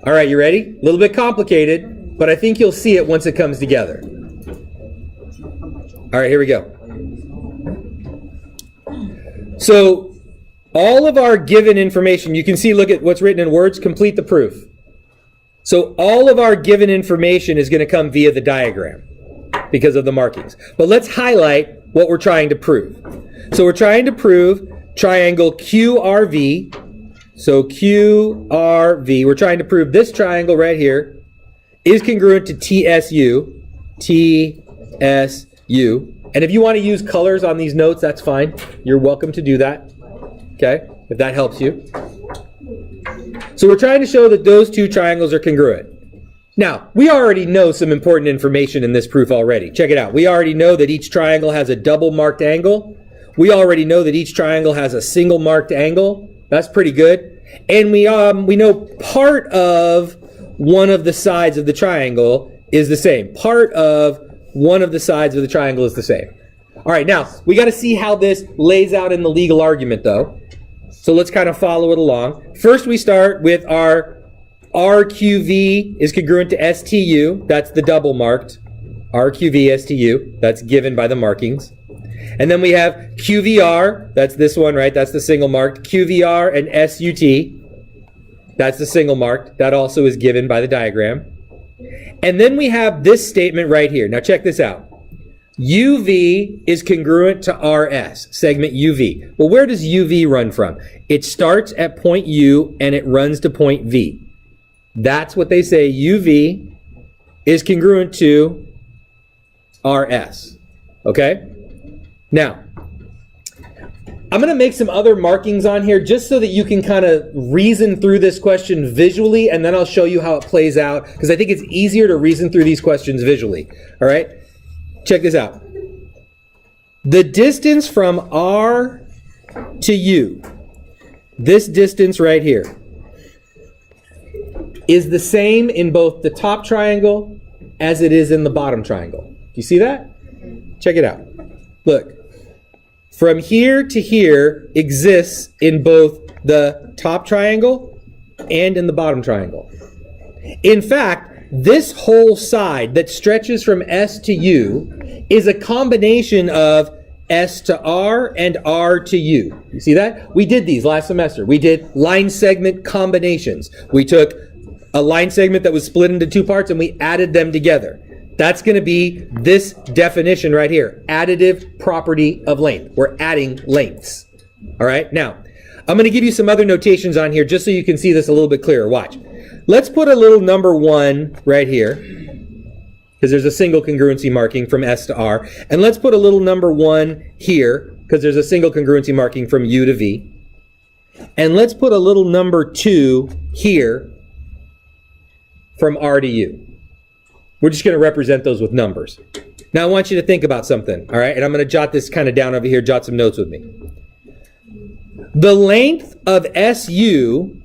All right, you ready? A little bit complicated, but I think you'll see it once it comes together. All right, here we go. So all of our given information, you can see, look at what's written in words, complete the proof. So all of our given information is going to come via the diagram because of the markings. But let's highlight what we're trying to prove. So we're trying to prove triangle QRV. So QRV, we're trying to prove this triangle right here is congruent to TSU. TSU. And if you want to use colors on these notes, that's fine. You're welcome to do that. Okay, if that helps you. So we're trying to show that those two triangles are congruent. Now, we already know some important information in this proof already. Check it out. We already know that each triangle has a double marked angle. We already know that each triangle has a single marked angle. That's pretty good. And we know part of one of the sides of the triangle is the same. Part of one of the sides of the triangle is the same. All right, now, we got to see how this lays out in the legal argument, though. So let's kind of follow it along. First, we start with our RQV is congruent to STU. That's the double marked. RQV, STU. That's given by the markings. And then we have QVR. That's this one, right? That's the single marked. QVR and SUT. That's the single marked. That also is given by the diagram. And then we have this statement right here. Now check this out. UV is congruent to RS, segment UV. Well, where does UV run from? It starts at point U and it runs to point V. That's what they say. UV is congruent to RS. Okay? Now, I'm going to make some other markings on here just so that you can kind of reason through this question visually, and then I'll show you how it plays out, because I think it's easier to reason through these questions visually. All right? Check this out. The distance from R to U, this distance right here, is the same in both the top triangle as it is in the bottom triangle. Do you see that? Check it out. Look. From here to here exists in both the top triangle and in the bottom triangle. In fact, this whole side that stretches from S to U is a combination of S to R and R to U. You see that? We did these last semester. We did line segment combinations. We took a line segment that was split into two parts and we added them together. That's going to be this definition right here, additive property of length. We're adding lengths. All right, now, I'm going to give you some other notations on here just so you can see this a little bit clearer. Watch. Let's put a little number 1 right here, because there's a single congruency marking from S to R. And let's put a little number 1 here, because there's a single congruency marking from U to V. And let's put a little number 2 here from R to U. We're just going to represent those with numbers. Now I want you to think about something, all right? And I'm going to jot this kind of down over here, jot some notes with me. The length of SU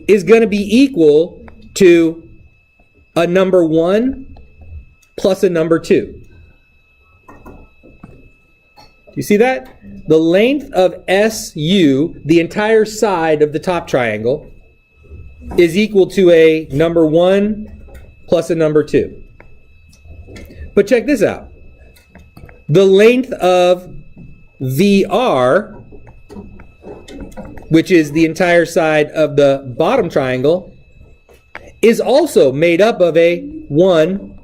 is going to be equal to a number 1 plus a number 2. Do you see that? The length of SU, the entire side of the top triangle, is equal to a number 1 plus a number 2. But check this out. The length of VR, which is the entire side of the bottom triangle, is also made up of a 1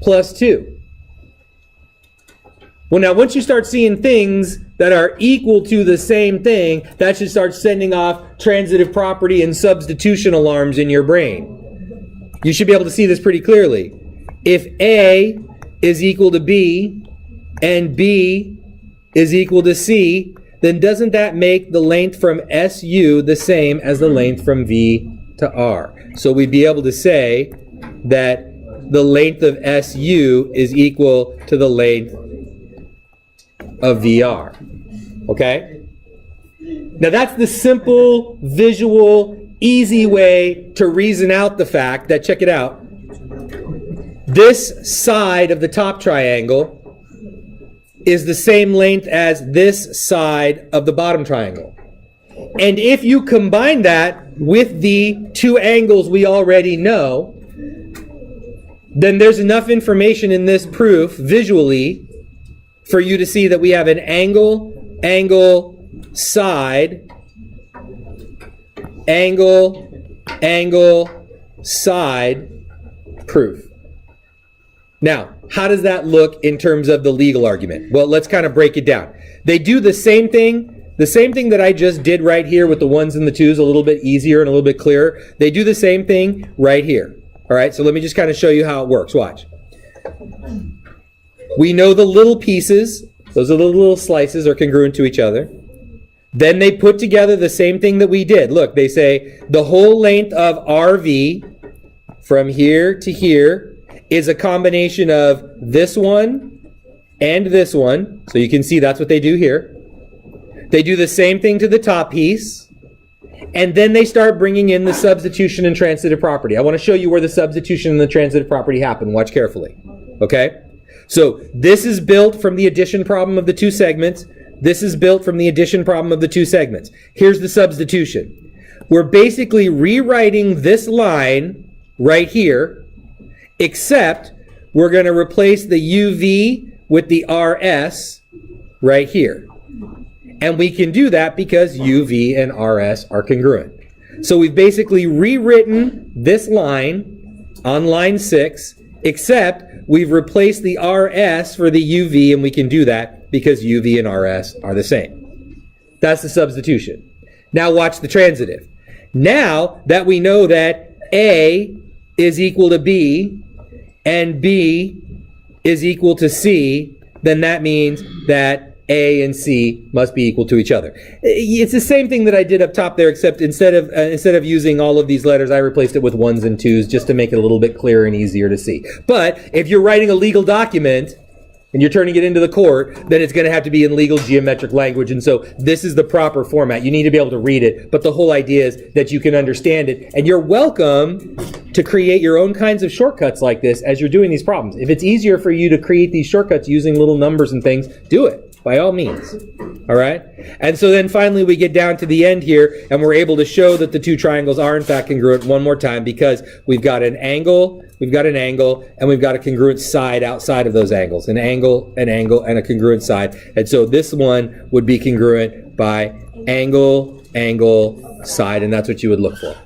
plus 2. Well, now, once you start seeing things that are equal to the same thing, that should start sending off transitive property and substitution alarms in your brain. You should be able to see this pretty clearly. If A is equal to B and B is equal to C, then doesn't that make the length from SU the same as the length from V to R? So we'd be able to say that the length of SU is equal to the length of VR. Okay? Now that's the simple, visual, easy way to reason out the fact that, check it out, this side of the top triangle is the same length as this side of the bottom triangle. And if you combine that, with the two angles we already know, then there's enough information in this proof visually for you to see that we have an angle, angle, side, angle, angle, side proof. Now, how does that look in terms of the legal argument? Well, let's kind of break it down. They do the same thing that I just did right here with the ones and the twos, a little bit easier and a little bit clearer. They do the same thing right here. All right, so let me just kind of show you how it works. Watch. We know the little pieces, those are the little slices, are congruent to each other. Then they put together the same thing that we did. Look, they say the whole length of RV from here to here is a combination of this one and this one. So you can see that's what they do here. They do the same thing to the top piece. And then they start bringing in the substitution and transitive property. I want to show you where the substitution and the transitive property happen. Watch carefully. Okay? So this is built from the addition problem of the two segments. This is built from the addition problem of the two segments. Here's the substitution. We're basically rewriting this line right here, except we're going to replace the UV with the RS right here. And we can do that because UV and RS are congruent. So we've basically rewritten this line on line 6, except we've replaced the RS for the UV, and we can do that because UV and RS are the same. That's the substitution. Now watch the transitive. Now that we know that A is equal to B and B is equal to C, then that means that A and C must be equal to each other. It's the same thing that I did up top there, except instead of using all of these letters, I replaced it with ones and twos just to make it a little bit clearer and easier to see. But if you're writing a legal document and you're turning it into the court, then it's going to have to be in legal geometric language. And so this is the proper format. You need to be able to read it. But the whole idea is that you can understand it. And you're welcome to create your own kinds of shortcuts like this as you're doing these problems. If it's easier for you to create these shortcuts using little numbers and things, do it. By all means. All right? And so then finally we get down to the end here, and we're able to show that the two triangles are in fact congruent one more time, because we've got an angle, and we've got a congruent side outside of those angles. An angle, and a congruent side. And so this one would be congruent by angle, angle, side, and that's what you would look for.